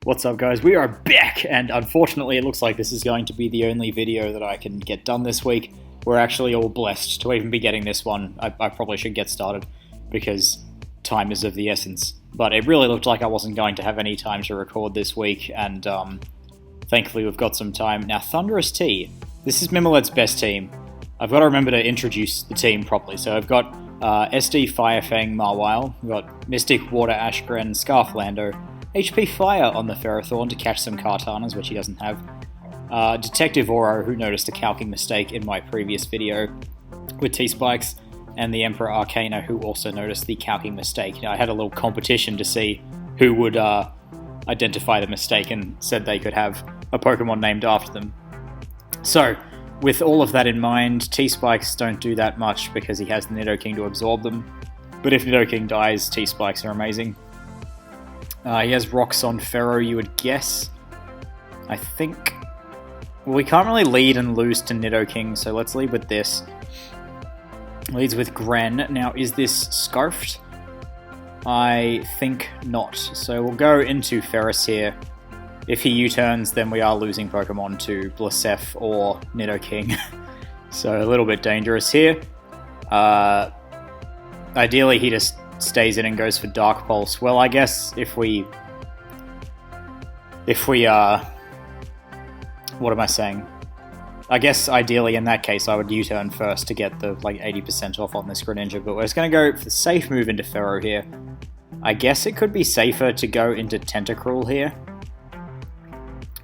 What's up, guys? We are back, and unfortunately it looks like this is going to be the only video that I can get done this week. We're actually all blessed to even be getting this one. I probably should get started, because time is of the essence. But it really looked like I wasn't going to have any time to record this week, and thankfully we've got some time. Now, Thundurus-T. This is Mimolet's best team. I've got to remember to introduce the team properly. So I've got SD Firefang Mawile, we've got Mystic Water Ashgren Scarflando, HP Fire on the Ferrothorn to catch some Kartanas, which he doesn't have. Detective Oro, who noticed a calcing mistake in my previous video with T-Spikes, and the Emperor Arcana, who also noticed the calcing mistake. Now, I had a little competition to see who would identify the mistake and said they could have a Pokemon named after them. So, with all of that in mind, T-Spikes don't do that much because he has the Nidoking to absorb them. But if Nidoking dies, T-Spikes are amazing. He has rocks on Ferro, you would guess. I think... Well, we can't really lead and lose to Nidoking, so let's lead with this. Leads with Gren. Now, is this Scarfed? I think not. So we'll go into Ferris here. If he U-turns, then we are losing Pokemon to Blisef or Nidoking. So a little bit dangerous here. Ideally, he just stays in and goes for Dark Pulse. Well, I guess if we what am I saying? I guess ideally in that case I would U-turn first to get the like 80% off on this Greninja, but we're just going to go for the safe move into Ferro here. I guess it could be safer to go into Tentacruel here.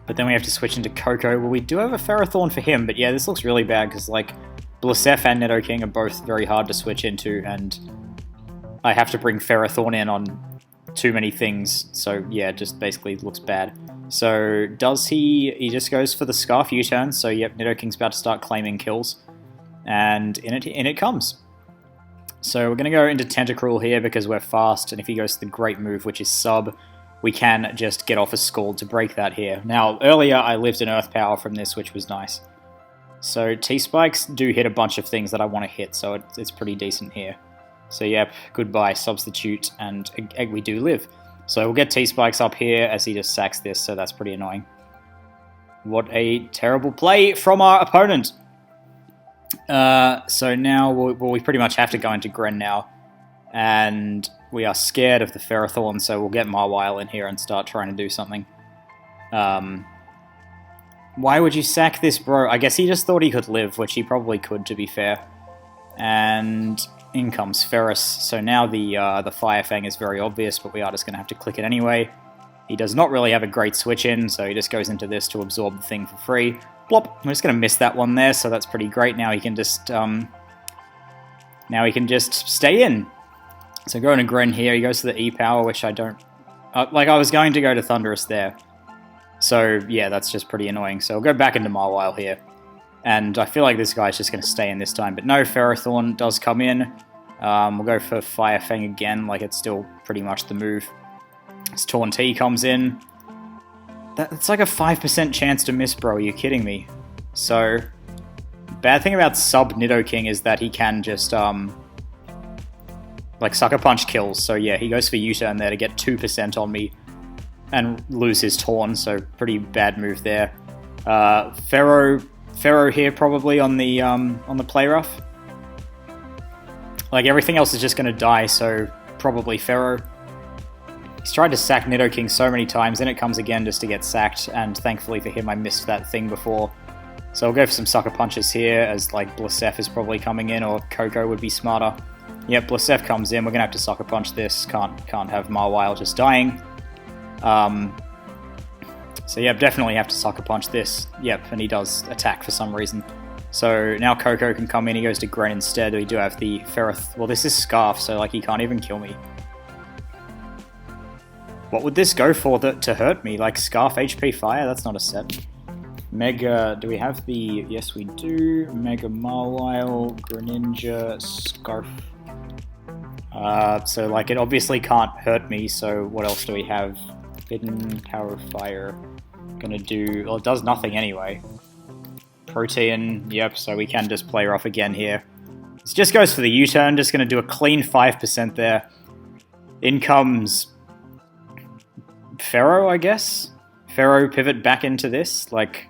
But then we have to switch into Koko. Well, we do have a Ferrothorn for him, but yeah, this looks really bad because like Blisef and Nidoking are both very hard to switch into, and I have to bring Ferrothorn in on too many things, so yeah, it just basically looks bad. So does he just goes for the Scarf U-turn, so yep, Nidoking's about to start claiming kills, and in it comes. So we're going to go into Tentacruel here because we're fast, and if he goes to the great move, which is Sub, we can just get off a Scald to break that here. Now, earlier I lived an Earth Power from this, which was nice. So T-Spikes do hit a bunch of things that I want to hit, so it's pretty decent here. So yep, goodbye Substitute, and we do live. So we'll get T-Spikes up here as he just sacks this, so that's pretty annoying. What a terrible play from our opponent! So now we pretty much have to go into Gren now, and we are scared of the Ferrothorn, so we'll get Mawile in here and start trying to do something. Why would you sack this, bro? I guess he just thought he could live, which he probably could, to be fair. And in comes Ferris, so now the Firefang is very obvious, but we are just going to have to click it anyway. He does not really have a great switch in, so he just goes into this to absorb the thing for free. Blop! I'm just going to miss that one there, so that's pretty great. Now he can just stay in. So going to Gren here, he goes to the E-Power, which I don't... like, I was going to go to Thundurus there. So, yeah, that's just pretty annoying. So we'll go back into Mawile here. And I feel like this guy's just going to stay in this time. But no, Ferrothorn does come in. We'll go for Firefang again, like it's still pretty much the move. As T comes in. That's like a 5% chance to miss, bro. Are you kidding me? So, bad thing about Sub Nidoking is that he can just, like, Sucker Punch kills. So yeah, he goes for U-turn there to get 2% on me and lose his Torn, so pretty bad move there. Ferro here probably on the play rough. Like everything else is just going to die, so probably Ferro. He's tried to sack Nidoking so many times, then it comes again just to get sacked, and thankfully for him I missed that thing before. So we'll go for some Sucker Punches here, as like Blisef is probably coming in, or Koko would be smarter. Yep, Blisef comes in, we're going to have to Sucker Punch this, can't have Mawile just dying. So yep, definitely have to Sucker Punch this. Yep, and he does attack for some reason. So now Koko can come in, he goes to Gren instead. We do have the Ferroth... Well, this is Scarf, so like he can't even kill me. What would this go for to hurt me? Like Scarf HP Fire? That's not a set. Mega... Do we have the... Yes, we do. Mega Mawile, Greninja, Scarf. So like it obviously can't hurt me, so what else do we have? Hidden Power Fire. Gonna do... Well, it does nothing anyway. Protein, yep, so we can just play her off again here. It just goes for the U-turn, just gonna do a clean 5% there. In comes Pharaoh, I guess? Pharaoh pivot back into this? Like,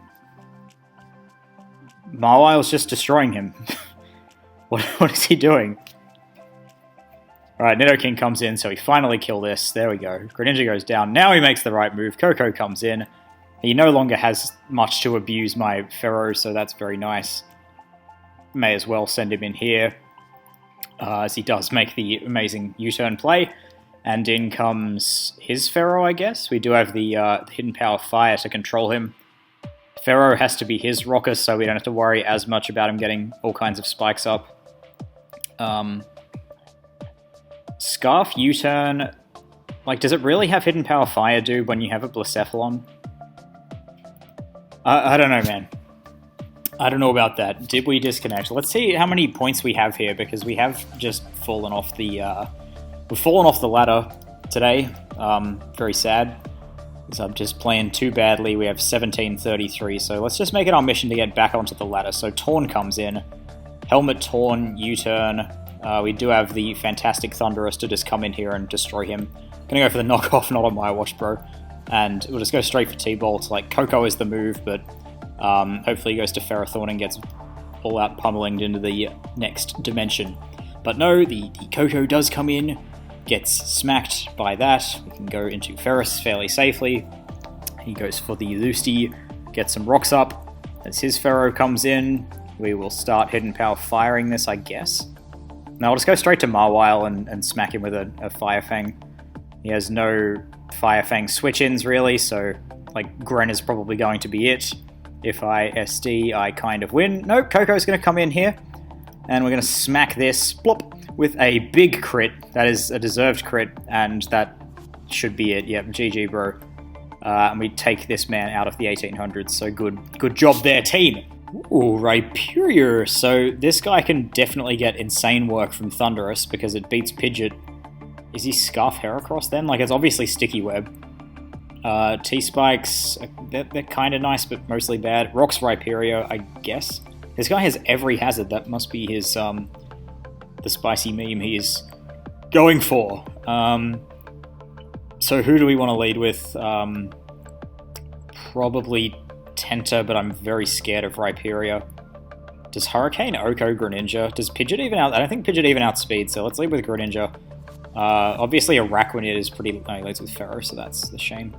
Mawile's just destroying him. What is he doing? Alright, Nidoking comes in, so he finally killed this. There we go. Greninja goes down. Now he makes the right move. Koko comes in. He no longer has much to abuse my Pharaoh, so that's very nice. May as well send him in here, as he does make the amazing U-turn play. And in comes his Pharaoh, I guess. We do have the Hidden Power Fire to control him. Pharaoh has to be his rocker, so we don't have to worry as much about him getting all kinds of spikes up. Scarf U-turn, like, does it really have Hidden Power Fire do when you have a Blacephalon? I don't know, man. I don't know about that. Did we disconnect? Let's see how many points we have here, because we have just fallen off the... we've fallen off the ladder today. Very sad. Because I'm just playing too badly. We have 1733, so let's just make it our mission to get back onto the ladder. So Torn comes in. Helmet Torn, U-turn. We do have the fantastic Thundurus to just come in here and destroy him. Gonna go for the knockoff, not on my watch, bro. And we'll just go straight for T-Bolt. Like, Koko is the move, but hopefully he goes to Ferrothorn and gets all out pummelinged into the next dimension. But no, the Koko does come in, gets smacked by that. We can go into Ferris fairly safely. He goes for the Lusty, gets some rocks up. As his Pharaoh comes in, we will start Hidden Power firing this, I guess. Now I'll just go straight to Mawile and smack him with a Fire Fang. He has no Fire Fang switch-ins, really, so, like, Gren is probably going to be it. If I SD, I kind of win. Nope, Koko's going to come in here, and we're going to smack this, blop, with a big crit. That is a deserved crit, and that should be it. Yep, GG, bro. And we take this man out of the 1800s, so good job there, team! Ooh, Rhyperior. So this guy can definitely get insane work from Thundurus because it beats Pidgeot. Is he Scarf Heracross then? Like, it's obviously Sticky Web. T-Spikes, they're kind of nice, but mostly bad. Rocks Rhyperior, I guess. This guy has every hazard. That must be his, the spicy meme he is going for. So who do we want to lead with? Probably Tenta, but I'm very scared of Rhyperior. Does Hurricane Oko Greninja? Does Pidgeot even out... I don't think Pidgeot even outspeeds, so let's lead with Greninja. Obviously Araquanid is pretty... No, he leads with Pharaoh, so that's the shame.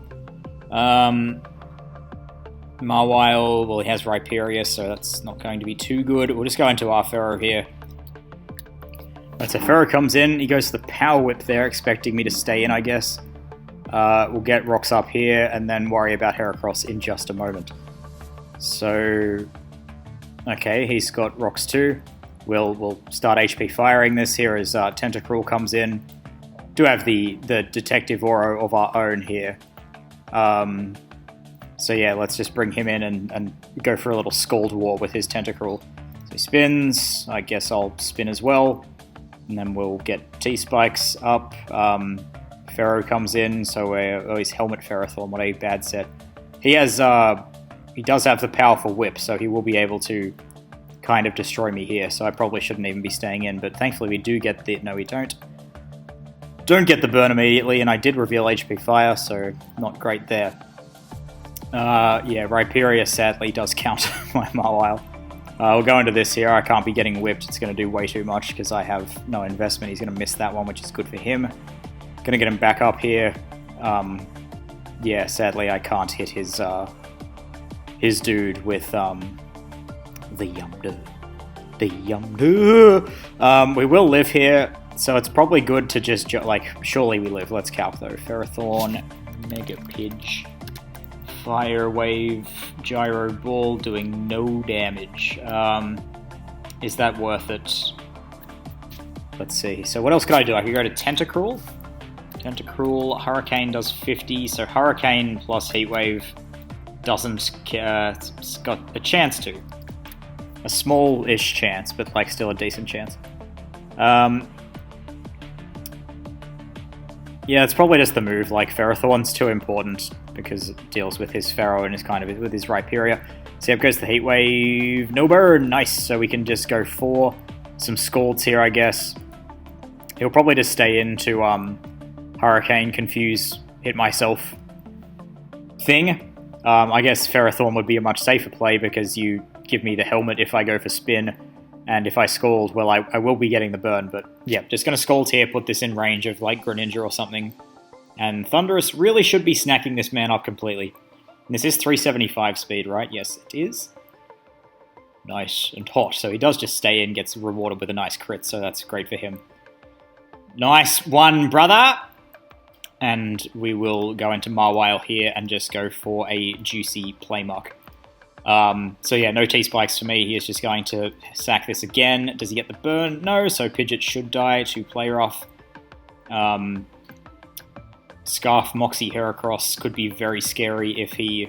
Mawile, well, he has Rhyperior, so that's not going to be too good. We'll just go into our Pharaoh here. Right, so Pharaoh comes in, he goes to the Power Whip there, expecting me to stay in, I guess. We'll get rocks up here, and then worry about Heracross in just a moment. So, okay, he's got rocks too. We'll start HP firing this here as Tentacruel comes in. Do have the Detective Oro of our own here. So yeah, let's just bring him in and go for a little Scald War with his Tentacruel. So he spins, I guess I'll spin as well. And then we'll get T-Spikes up. Pharaoh comes in, so he's Helmet Ferrothorn, what a bad set. He has... He does have the powerful whip, so he will be able to kind of destroy me here, so I probably shouldn't even be staying in, but thankfully we do get the... No, we don't. Don't get the burn immediately, and I did reveal HP Fire, so not great there. Yeah, Rhyperior sadly does counter my Mawile. We'll go into this here. I can't be getting whipped. It's going to do way too much because I have no investment. He's going to miss that one, which is good for him. Going to get him back up here. Yeah, sadly I can't hit his dude with the Yumdu. We will live here, so it's probably good to just like, surely we live. Let's calc though. Ferrothorn, Mega Pidge, Fire Wave, Gyro Ball doing no damage. Is that worth it? Let's see. So what else could I do? I could go to Tentacruel. Tentacruel, Hurricane does 50, so Hurricane plus Heat Wave doesn't it's got a chance to. A small-ish chance, but like still a decent chance. Yeah, it's probably just the move. Like, Ferrothorn's too important because it deals with his Pharaoh and is kind of with his Rhyperior. So up goes the Heat Wave. No burn! Nice! So we can just go for some Scalds here, I guess. He'll probably just stay into Hurricane, Confuse, hit myself. thing. I guess Ferrothorn would be a much safer play because you give me the helmet if I go for spin, and if I Scald, well, I will be getting the burn, but yeah, just going to Scald here, put this in range of like Greninja or something, and Thundurus really should be snacking this man up completely. And this is 375 speed, right? Yes, it is. Nice and hot, so he does just stay in, gets rewarded with a nice crit, so that's great for him. Nice one, brother! And we will go into Mawile here and just go for a juicy play mark. So yeah, no T-Spikes for me. He is just going to sack this again. Does he get the burn? No, so Pidgeot should die to play rough. Scarf Moxie Heracross could be very scary if he...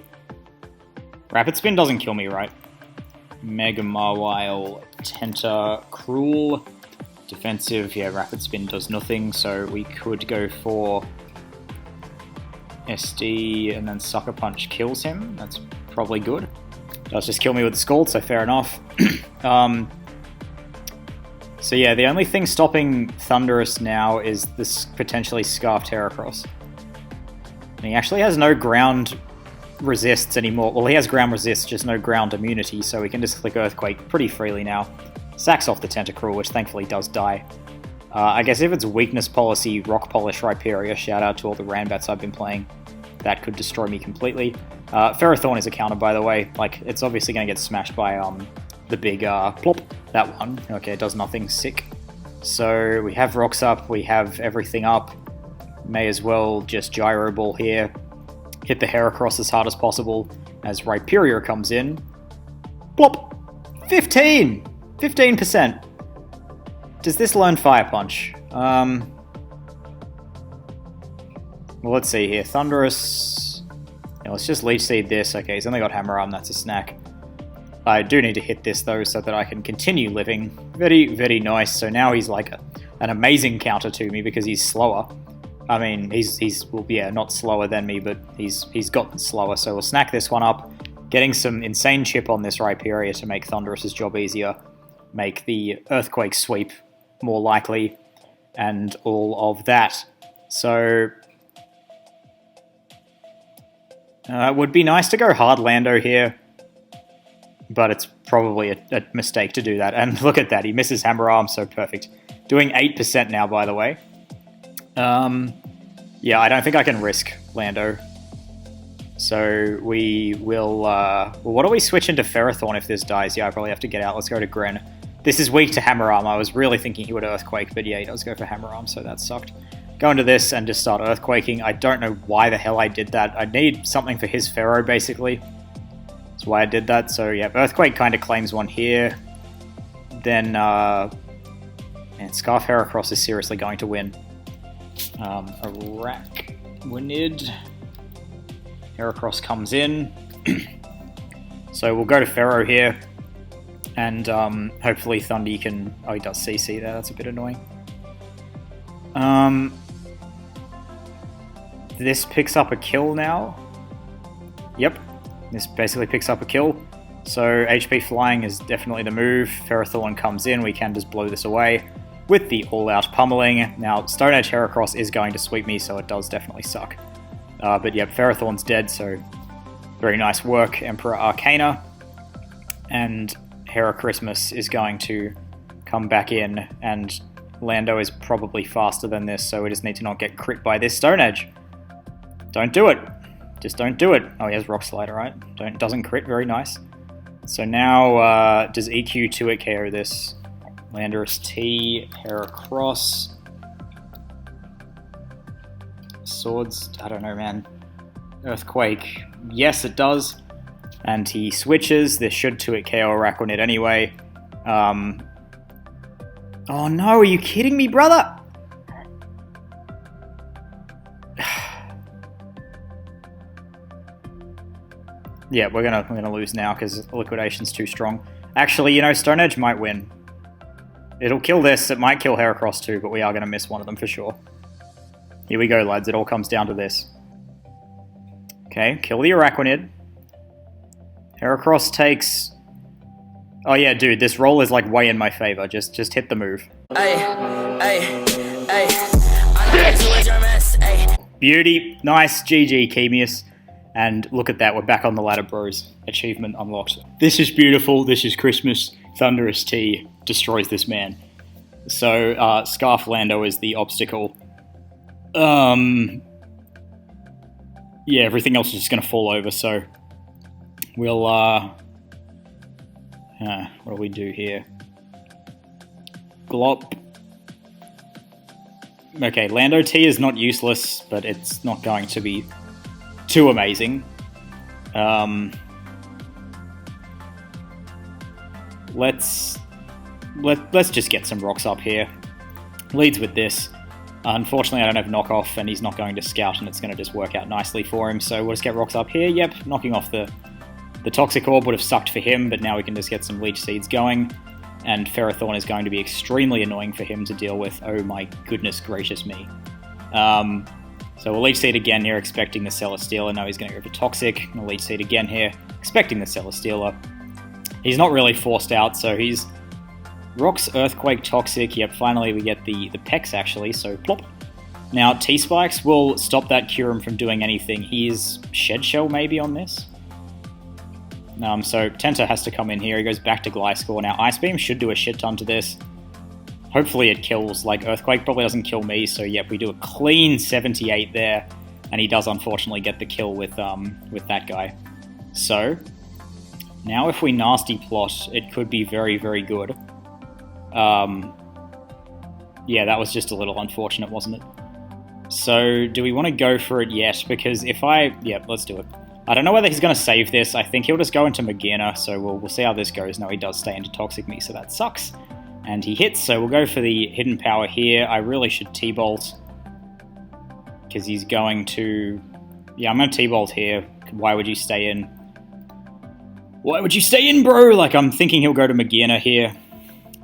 Rapid Spin doesn't kill me, right? Mega Mawile, Tentacruel. Defensive, yeah, Rapid Spin does nothing, so we could go for SD and then Sucker Punch kills him. That's probably good. Does just kill me with the Scald, so fair enough. So yeah, the only thing stopping Thundurus now is this potentially Scarfed Heracross. And he actually has no ground resists anymore. Well, he has ground resist, just no ground immunity, so we can just click Earthquake pretty freely now. Sacks off the Tentacruel, which thankfully does die. I guess if it's weakness policy, Rock Polish Rhyperior, shout out to all the Ranbats I've been playing, that could destroy me completely. Ferrothorn is a counter, by the way. Like, it's obviously going to get smashed by the big plop, that one. Okay, it does nothing, sick. So we have rocks up, we have everything up. May as well just Gyro Ball here. Hit the Heracross as hard as possible as Rhyperior comes in. Plop! 15! 15%. Does this learn Fire Punch? Well, let's see here. Thundurus. Yeah, let's just Leech Seed this. Okay, he's only got Hammer Arm. That's a snack. I do need to hit this, though, so that I can continue living. Very, very nice. So now he's like an amazing counter to me because he's slower. I mean, he's well, yeah, not slower than me, but he's gotten slower. So we'll snack this one up. Getting some insane chip on this Rhyperior to make Thundurus' job easier. Make the Earthquake sweep more likely, and all of that. So it would be nice to go hard Lando here, but it's probably a mistake to do that. And look at that, he misses Hammer Arm, so perfect. Doing 8% now, by the way. Yeah, I don't think I can risk Lando. So we will... well, what do we switch into Ferrothorn if this dies? Yeah, I probably have to get out. Let's go to Gren. This is weak to Hammer Arm. I was really thinking he would Earthquake, but yeah, he does go for Hammer Arm, so that sucked. Go into this and just start Earthquaking. I don't know why the hell I did that. I need something for his Pharaoh, basically. That's why I did that. So yeah, Earthquake kind of claims one here. Then, man, Scarf Heracross is seriously going to win. Arachnid. Heracross comes in. So we'll go to Pharaoh here. And hopefully Thundy can... Oh, he does CC there. That's a bit annoying. This picks up a kill now. Yep. This basically picks up a kill. So HP flying is definitely the move. Ferrothorn comes in. We can just blow this away with the all-out pummeling. Now, Stone Edge Heracross is going to sweep me, so it does definitely suck. But yep, Ferrothorn's dead, so very nice work, Emperor Arcana. And Heracrismus is going to come back in, and Lando is probably faster than this, so we just need to not get crit by this Stone Edge. Don't do it. Just don't do it. Oh, he has Rock Slide, right? Doesn't crit, very nice. So now, does EQ 2-hit KO this? Thundurus-T, Heracross. Swords, I don't know, man. Earthquake, yes it does. And he switches. This should 2-hit KO Arachnid anyway. Oh no, are you kidding me, brother? Yeah, we're gonna lose now because Liquidation's too strong. Actually, you know, Stone Edge might win. It'll kill this. It might kill Heracross too, but we are gonna miss one of them for sure. Here we go, lads. It all comes down to this. Okay, kill the Arachnid. Heracross takes... Oh yeah, dude, this roll is like way in my favor. Just hit the move. Beauty. Nice. GG, Chemius. And look at that, we're back on the ladder, bros. Achievement unlocked. This is beautiful, this is Christmas. Thundurus-T destroys this man. So, Scarf Lando is the obstacle. Yeah, everything else is just gonna fall over, so... We'll, what do we do here? Glop. Okay, Lando T is not useless, but it's not going to be too amazing. Let's just get some rocks up here. Leads with this. Unfortunately, I don't have knockoff, and he's not going to scout, and it's going to just work out nicely for him. So we'll just get rocks up here. Yep, knocking off the Toxic Orb would have sucked for him, but now we can just get some Leech Seeds going. And Ferrothorn is going to be extremely annoying for him to deal with. Oh my goodness gracious me. So we'll Leech Seed again here, expecting the Celesteela. Now he's going to go for Toxic. We'll Leech Seed again here, expecting the Celesteela. He's not really forced out, so he's Rocks, Earthquake, Toxic. Yep, finally we get the Pex actually, so plop. Now T-Spikes will stop that Kyurem from doing anything. He is Shed Shell maybe on this. So Tenta has to come in here. He goes back to Gliscor. Now Ice Beam should do a shit ton to this. Hopefully it kills, like Earthquake probably doesn't kill me, so yep, we do a clean 78 there, and he does unfortunately get the kill with that guy. So, now if we Nasty Plot, it could be very, very good. Yeah, that was just a little unfortunate, wasn't it? So, do we want to go for it yet? Because if yep, let's do it. I don't know whether he's going to save this. I think he'll just go into Magina, so we'll see how this goes. No, he does stay into Toxic Me, so that sucks. And he hits, so we'll go for the Hidden Power here. I really should T-Bolt, because he's going to... Yeah, I'm going to T-Bolt here. Why would you stay in? Why would you stay in, bro? Like, I'm thinking he'll go to Magina here.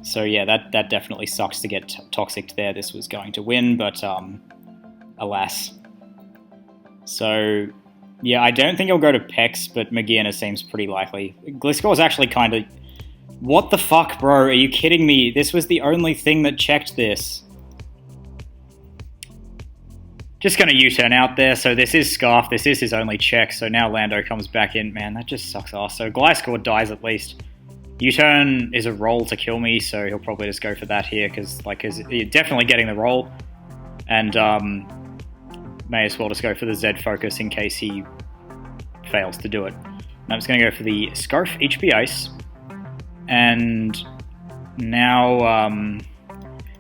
So yeah, that definitely sucks to get Toxic there. This was going to win, but alas. So... Yeah, I don't think he'll go to Pex, but Magina seems pretty likely. Gliscor is actually kind of... What the fuck, bro? Are you kidding me? This was the only thing that checked this. Just going to U-turn out there. So this is Scarf. This is his only check. So now Lando comes back in. Man, that just sucks ass. So Gliscor dies at least. U-turn is a roll to kill me, so he'll probably just go for that here, because you're definitely getting the roll. And, may as well just go for the Z focus in case he fails to do it. And I'm just going to go for the Scarf HP Ice. And now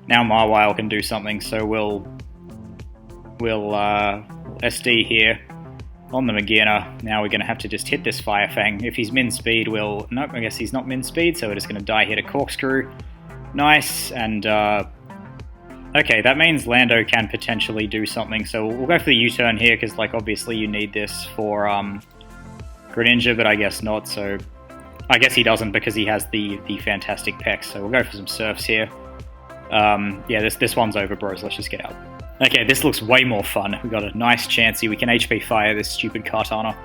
Mawile can do something, so we'll SD here on the Magina. Now we're going to have to just hit this Fire Fang. If he's min speed, nope, I guess he's not min speed, so we're just going to die here to Corkscrew. Nice, and okay, that means Lando can potentially do something, so we'll go for the U-turn here, because, like, obviously you need this for Greninja, but I guess not, so I guess he doesn't because he has the fantastic Pex, so we'll go for some Surfs here. Yeah, this one's over, bros, let's just get out. Okay, this looks way more fun. We got a nice Chansey, we can HP Fire this stupid Kartana.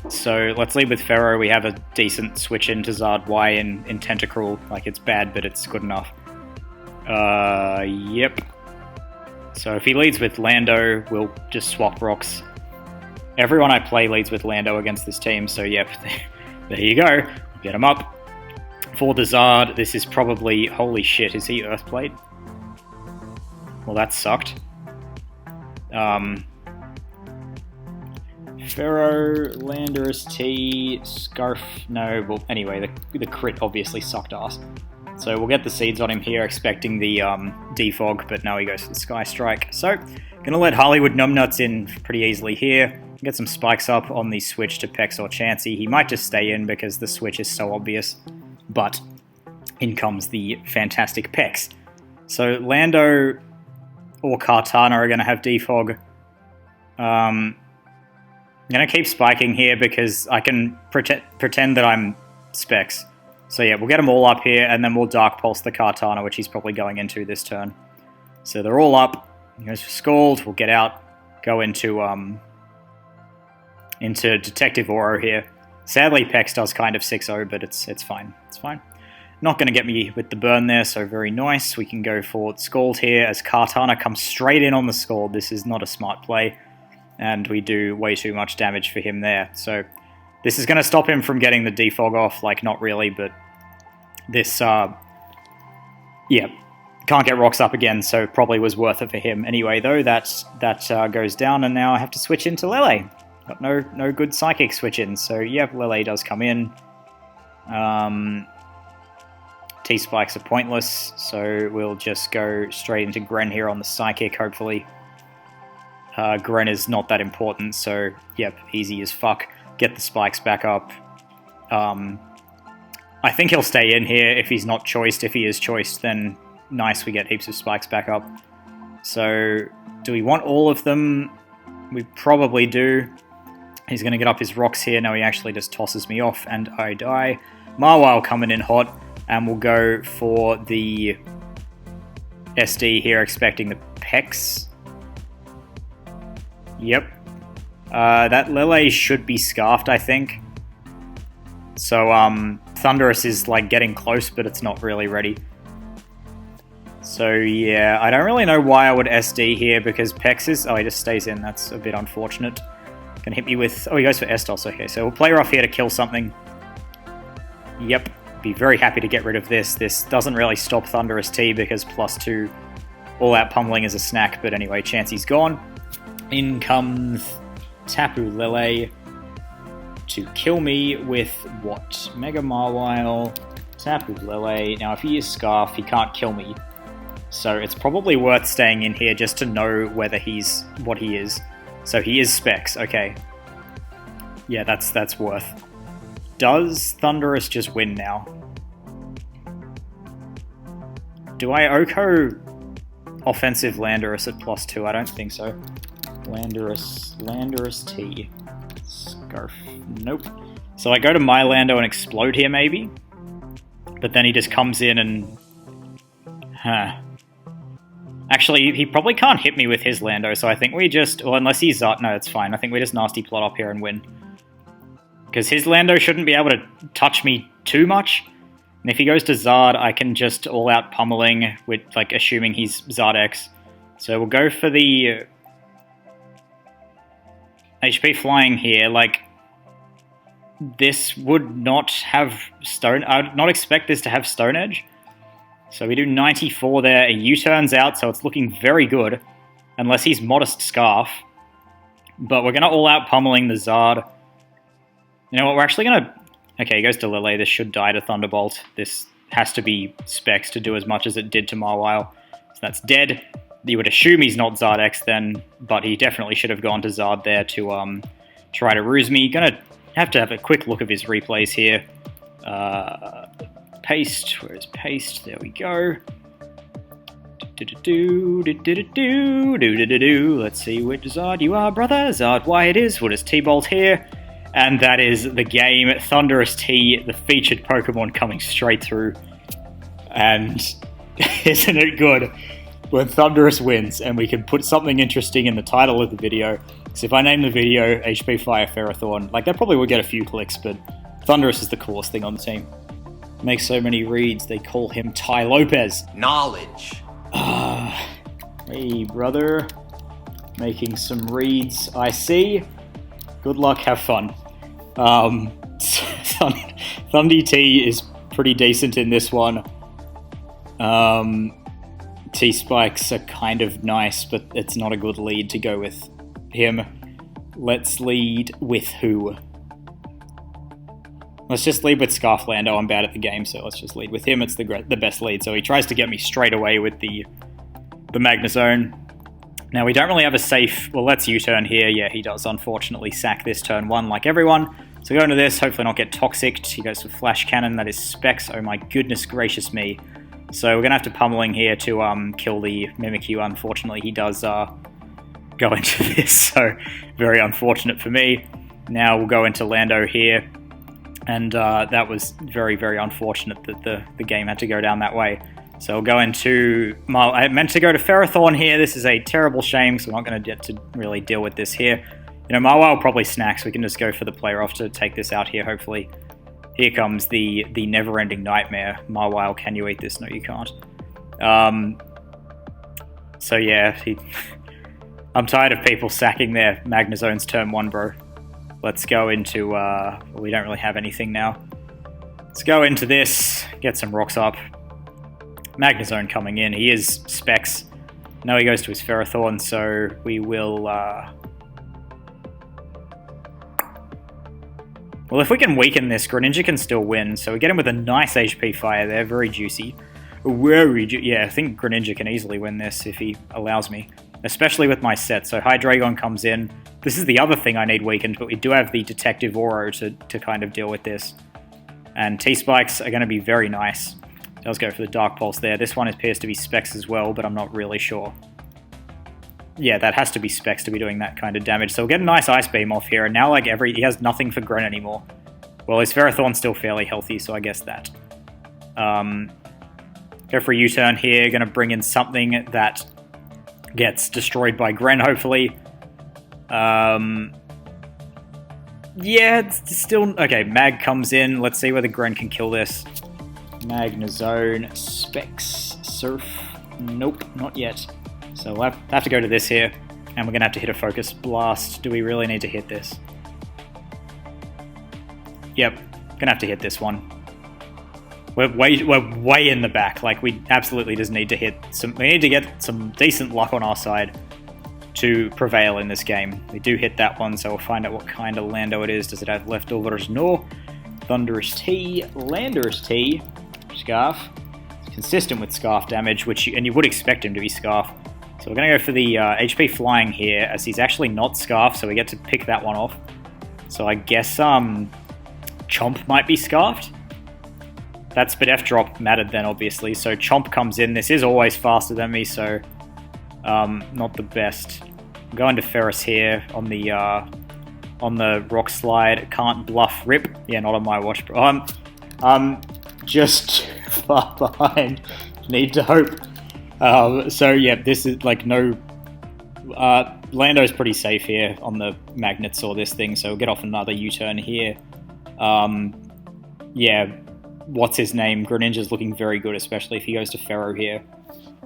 So let's lead with Ferro. We have a decent switch into Zard Y in Tentacruel. Like, it's bad, but it's good enough. Yep. So if he leads with Lando, we'll just swap rocks. Everyone I play leads with Lando against this team, so yep, there you go. Get him up. For the Zard, this is probably... Holy shit, is he Earthblade? Well, that sucked. Pharaoh, Thundurus-T, Scarf... No, well, anyway, the crit obviously sucked ass. So we'll get the seeds on him here, expecting the defog, but now he goes for the Sky Strike. So, gonna let Hollywood Numbnuts in pretty easily here. Get some spikes up on the switch to Pex or Chansey. He might just stay in because the switch is so obvious, but in comes the fantastic Pex. So Lando or Kartana are gonna have defog. I'm gonna keep spiking here because I can pretend that I'm Specs. So yeah, we'll get them all up here, and then we'll Dark Pulse the Kartana, which he's probably going into this turn. So they're all up. He goes for Scald. We'll get out, go into Detective Oro here. Sadly, Pex does kind of 6-0, but it's fine. It's fine. Not going to get me with the burn there, so very nice. We can go for Scald here as Kartana comes straight in on the Scald. This is not a smart play. and we do way too much damage for him there. So this is going to stop him from getting the defog off, like not really, but this, yeah, can't get rocks up again, so probably was worth it for him. Anyway, though, that goes down, and now I have to switch into Lele. Got no good Psychic switch-ins, so yeah, Lele does come in. T-Spikes are pointless, so we'll just go straight into Gren here on the Psychic, hopefully. Gren is not that important, so yep, easy as fuck. Get the Spikes back up. I think he'll stay in here if he's not choiced. If he is choiced, then nice, we get heaps of Spikes back up. So, do we want all of them? We probably do. He's going to get up his rocks here. No, he actually just tosses me off, and I die. Mawile coming in hot, and we'll go for the SD here, expecting the Pex. Yep. That Lele should be Scarfed, I think. So, Thundurus is, like, getting close, but it's not really ready. So, yeah, I don't really know why I would SD here, because Pex is... Oh, he just stays in. That's a bit unfortunate. Can hit me with... Oh, he goes for Estos. Okay, so we'll play rough here to kill something. Yep. Be very happy to get rid of this. This doesn't really stop Thundurus-T, because +2 all-out pummeling is a snack. But anyway, Chansey's gone. In comes Tapu Lele to kill me with what? Mega Mawile, Tapu Lele. Now, if he is Scarf, he can't kill me. So it's probably worth staying in here just to know whether he's what he is. So he is Specs, okay. Yeah, that's worth. Does Thundurus just win now? Do I Oko offensive Landorus at +2? I don't think so. Landorus-T. Scarf. Nope. So I go to my Lando and explode here, maybe? But then he just comes in and... Huh. Actually, he probably can't hit me with his Lando, so I think we just... Well, unless he's... no, it's fine. I think we just nasty plot up here and win. Because his Lando shouldn't be able to touch me too much. And if he goes to Zard, I can just all-out pummeling with, like, assuming he's Zardex. So we'll go for the... HP flying here, like, this would not have Stone... I would not expect this to have Stone Edge. So we do 94 there, a U-turn's out, so it's looking very good. Unless he's Modest Scarf. But we're going to all-out pummeling the Zard. You know what, we're actually going to... Okay, he goes to Lele, this should die to Thunderbolt. This has to be Specs to do as much as it did to Mawile. So that's dead. You would assume he's not Zardex then, but he definitely should have gone to Zard there to try to ruse me. Gonna have to have a quick look of his replays here. Paste, where is Paste? There we go. Let's see which Zard you are, brother. Zard Y it is. What is T-Bolt here? And that is the game. Thundurus-T, the featured Pokemon coming straight through. And isn't it good when Thundurus wins and we can put something interesting in the title of the video? So if I name the video HP Fire Ferrothorn, like that probably would get a few clicks, but Thundurus is the coolest thing on the team. Makes so many reads, they call him Ty Lopez. Knowledge. Hey, brother. Making some reads, I see. Good luck, have fun. Thundy-T is pretty decent in this one. T-Spikes are kind of nice, but it's not a good lead to go with him. Let's lead with who? Let's just lead with Scarflando. I'm bad at the game, so let's just lead with him. It's the best lead. So he tries to get me straight away with the Magnezone. Now, we don't really have a safe... Well, let's U-turn here. Yeah, he does, unfortunately, sack this turn 1 like everyone. So go into this, hopefully not get Toxic. He goes for Flash Cannon. That is Specs. Oh my goodness gracious me. So we're going to have to pummeling here to kill the Mimikyu. Unfortunately, he does go into this, so very unfortunate for me. Now we'll go into Lando here. And that was very, very unfortunate that the game had to go down that way. So we'll go into... I meant to go to Ferrothorn here. This is a terrible shame, so I'm not going to get to really deal with this here. You know, Mawile probably snacks. We can just go for the player off to take this out here, hopefully. Here comes the never-ending nightmare. Mawile, can you eat this? No, you can't. So yeah, I'm tired of people sacking their Magnezones turn 1, bro. Let's go into, well, we don't really have anything now. Let's go into this, get some rocks up. Magnezone coming in, he is Specs. No, he goes to his Ferrothorn, so we will, well, if we can weaken this, Greninja can still win, so we get him with a nice HP fire there, very juicy. Yeah, I think Greninja can easily win this if he allows me. Especially with my set, so Hydreigon comes in. This is the other thing I need weakened, but we do have the Detective Oro to kind of deal with this. And T-Spikes are going to be very nice. Does go for the Dark Pulse there. This one appears to be Specs as well, but I'm not really sure. Yeah, that has to be Specs to be doing that kind of damage. So we'll get a nice Ice Beam off here, and now like he has nothing for Gren anymore. Well, his Ferrothorn's still fairly healthy, so I guess that. Go for a U-turn here, going to bring in something that gets destroyed by Gren, hopefully. Yeah, it's still... Okay, Mag comes in. Let's see whether Gren can kill this. Magnezone, Specs, Surf. Nope, not yet. So we'll have to go to this here, and we're going to have to hit a Focus Blast. Do we really need to hit this? Yep, going to have to hit this one. We're way in the back. Like, we absolutely just need to hit some... We need to get some decent luck on our side to prevail in this game. We do hit that one, so we'll find out what kind of Lando it is. Does it have leftovers? No. Thundurus-T, Landorus-T, Scarf. It's consistent with Scarf damage, and you would expect him to be Scarf. So we're going to go for the HP Flying here, as he's actually not Scarf, so we get to pick that one off. So I guess Chomp might be Scarfed. That Spadef drop mattered then, obviously. So Chomp comes in. This is always faster than me, so not the best. I'm going to Ferris here on the rock slide. Can't bluff Rip. Yeah, not on my watch. I'm just far behind. Need to hope. So yeah, this is like no... Lando's pretty safe here on the Magnets or this thing, so we'll get off another U-turn here. Yeah, what's his name? Greninja's looking very good, especially if he goes to Ferro here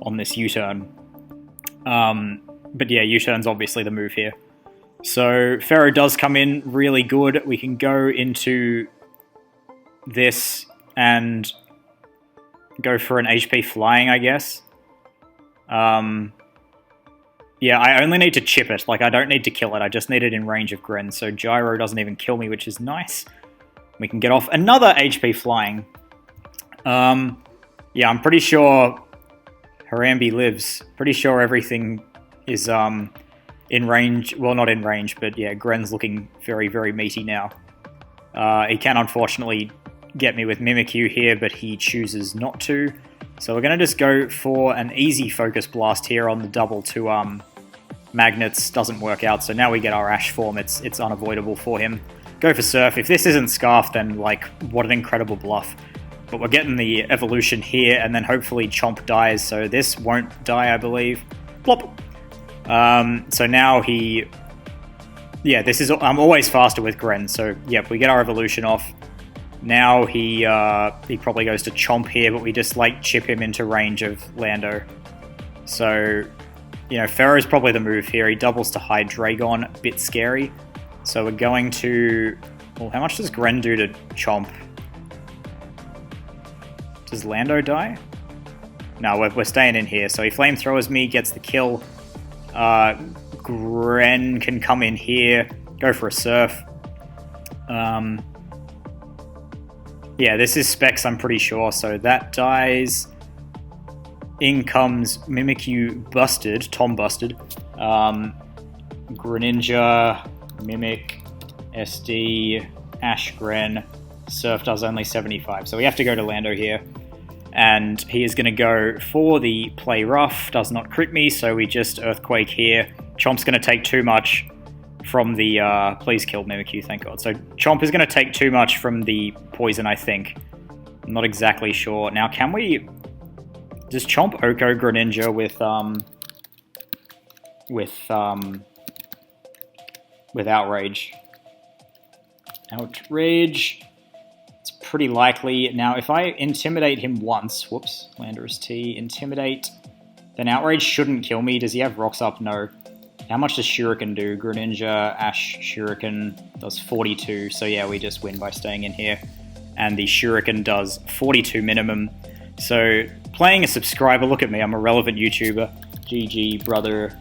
on this U-turn. But yeah, U-turn's obviously the move here. So Ferro does come in really good. We can go into this and go for an HP Flying, I guess. Yeah, I only need to chip it. Like, I don't need to kill it. I just need it in range of Gren. So Gyro doesn't even kill me, which is nice. We can get off another HP Flying. Yeah, I'm pretty sure Harambe lives. Pretty sure everything is in range. Well, not in range, but yeah, Gren's looking very, very meaty now. He can unfortunately get me with Mimikyu here, but he chooses not to. So we're going to just go for an easy Focus Blast here on the double to Magnets. Doesn't work out, so now we get our Ash form. It's unavoidable for him. Go for Surf. If this isn't Scarf, then like, what an incredible bluff. But we're getting the evolution here, and then hopefully Chomp dies, so this won't die, I believe. Plop! So now he... Yeah, this is... I'm always faster with Gren, so yep, we get our evolution off. Now he probably goes to Chomp here, but we just, like, chip him into range of Lando. So, you know, Ferro's probably the move here. He doubles to Hydreigon, a bit scary. So we're going to... Well, how much does Gren do to Chomp? Does Lando die? No, we're staying in here. So he flamethrowers me, gets the kill. Gren can come in here, go for a Surf. Yeah, this is Specs, I'm pretty sure. So that dies. In comes Mimikyu busted, Tom busted. Greninja, Mimic, SD, Ash Gren. Surf does only 75. So we have to go to Lando here. And he is going to go for the Play Rough. Does not crit me, so we just Earthquake here. Chomp's going to take too much from the... please kill Mimikyu, thank God. So Chomp is going to take too much from the poison, I think. I'm not exactly sure. Now, can we... Does Chomp Oko Greninja with Outrage? Outrage... Pretty likely. Now, if I Intimidate him once, whoops, Landorus-T, Intimidate, then Outrage shouldn't kill me. Does he have Rocks Up? No. How much does Shuriken do? Greninja, Ash, Shuriken does 42. So yeah, we just win by staying in here. And the Shuriken does 42 minimum. So playing a subscriber, look at me, I'm a relevant YouTuber. GG, brother.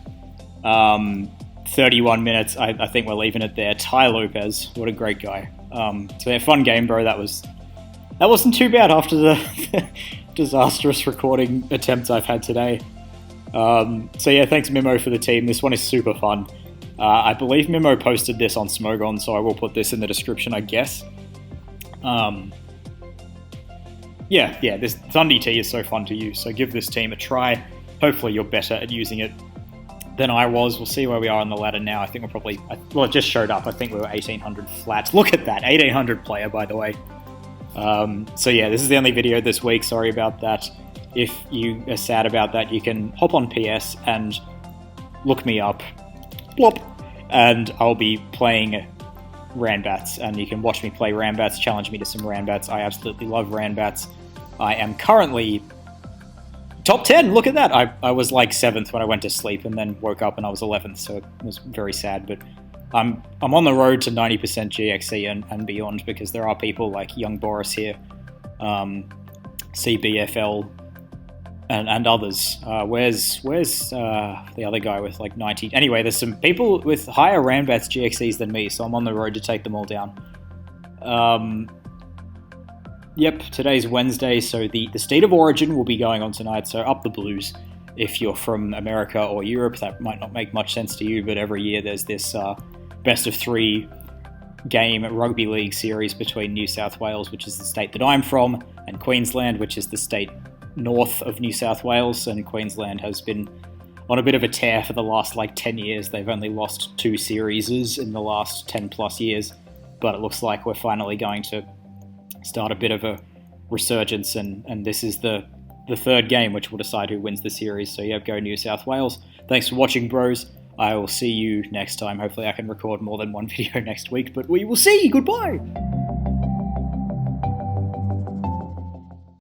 31 minutes, I think we're leaving it there. Ty Lopez, what a great guy. So yeah, fun game, bro. That wasn't too bad after the disastrous recording attempts I've had today. So yeah, thanks Mimo for the team. This one is super fun. I believe Mimo posted this on Smogon, so I will put this in the description, I guess. Yeah, this Thundurus-T is so fun to use, so give this team a try. Hopefully you're better at using it than I was. We'll see where we are on the ladder now. I think we're probably... Well, it just showed up. I think we were 1800 flat. Look at that! 1800 player, by the way. So yeah, this is the only video this week. Sorry about that. If you are sad about that, you can hop on PS and look me up. Blop! And I'll be playing Ranbats, and you can watch me play Ranbats, challenge me to some Ranbats. I absolutely love Ranbats. I am currently top 10, look at that! I was like 7th when I went to sleep, and then woke up and I was 11th, so it was very sad, but I'm on the road to 90% GXE and beyond, because there are people like Young Boris here, CBFL, and others. Where's the other guy with like 90? Anyway, there's some people with higher Ranbats GXEs than me, so I'm on the road to take them all down. Yep, today's Wednesday, so the State of Origin will be going on tonight, so up the Blues. If you're from America or Europe, that might not make much sense to you, but every year there's this best of 3 game rugby league series between New South Wales, which is the state that I'm from, and Queensland, which is the state north of New South Wales, and Queensland has been on a bit of a tear for the last like 10 years. They've only lost 2 series in the last 10 plus years, but it looks like we're finally going to start a bit of a resurgence, and this is the third game which will decide who wins the series. So yeah, go New South Wales. Thanks for watching, bros. I will see you next time. Hopefully I can record more than one video next week, but we will see. Goodbye!